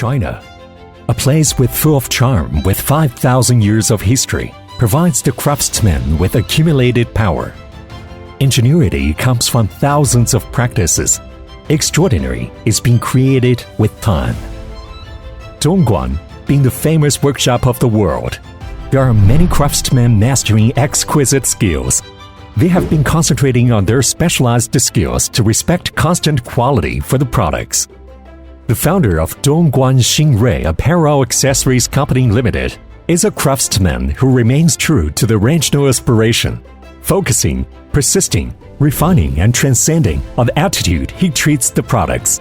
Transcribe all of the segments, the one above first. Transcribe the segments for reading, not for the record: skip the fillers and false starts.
China. A place full of charm with 5,000 years of history provides the craftsman with accumulated power. Ingenuity comes from thousands of practices. Extraordinary is being created with time. Dongguan being the famous workshop of the world, there are many craftsmen mastering exquisite skills. They have been concentrating on their specialized skills to respect constant quality for the products. The founder of Dongguan Xinrui Apparel Accessories Company Ltd is a craftsman who remains true to the original aspiration, focusing, persisting, refining, and transcending on the attitude he treats the products.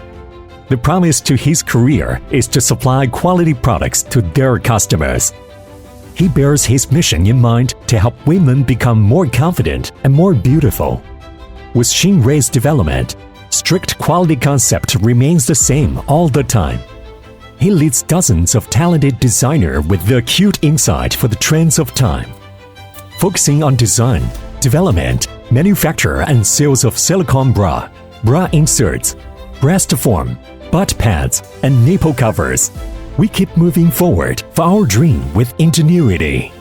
The promise to his career is to supply quality products to their customers. He bears his mission in mind to help women become more confident and more beautiful. With Xinrui's development, strict quality concept remains the same all the time. He leads dozens of talented designers with the acute insight for the trends of time. Focusing on design, development, manufacture and sales of silicone bra, bra inserts, breast form, butt pads, and nipple covers, we keep moving forward for our dream with ingenuity.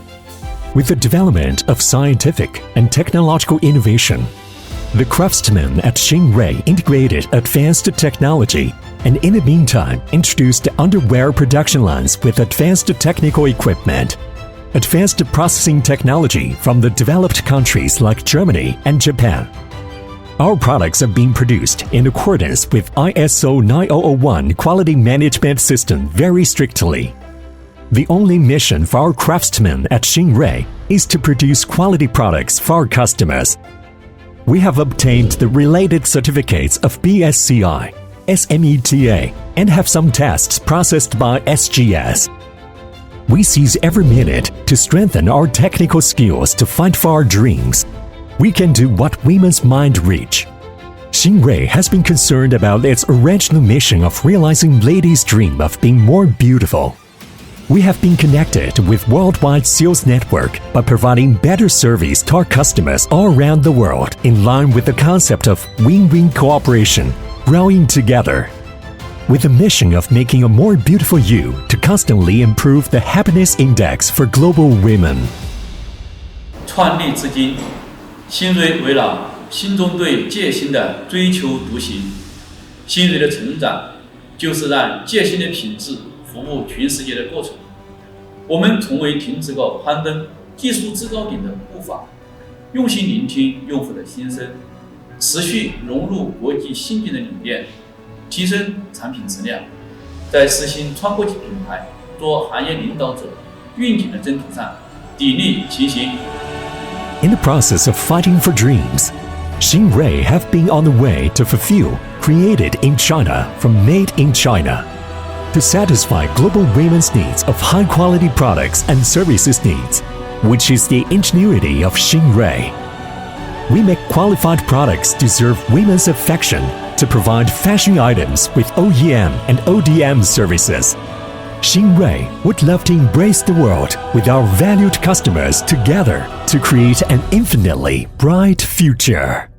With the development of scientific and technological innovation, the craftsmen at Xinrui integrated advanced technology and in the meantime introduced underwear production lines with advanced technical equipment, advanced processing technology from the developed countries like Germany and Japan. Our products are being produced in accordance with ISO 9001 quality management system very strictly. The only mission for our craftsmen at Xinrui is to produce quality products for our customers. We have obtained the related certificates of BSCI, SMETA, and have some tests processed by SGS. We seize every minute to strengthen our technical skills to fight for our dreams. We can do what women's mind reach. Xinrui has been concerned about its original mission of realizing ladies' dream of being more beautiful. We have been connected with worldwide sales network by providing better service to our customers all around the world in line with the concept of win-win cooperation, growing together. With the mission of making a more beautiful you to constantly improve the happiness index for global women. 创立至今，新锐围绕心中对戒心的追求独行。新锐的成长，就是让戒心的品质服务全世界的过程。我们从未停止过攀登技术制高点的步伐，用心聆听用户的心声，持续融入国际新进的理念，提升产品质量，在实行创科技品牌、做行业领导者、愿景的征途上砥砺前行。In the process of fighting for dreams, Xinrui have been on the way to fulfill created in China from made in China. To satisfy global women's needs of high-quality products and services needs, which is the ingenuity of Xinrui. We make qualified products deserve women's affection to provide fashion items with OEM and ODM services. Xinrui would love to embrace the world with our valued customers together to create an infinitely bright future.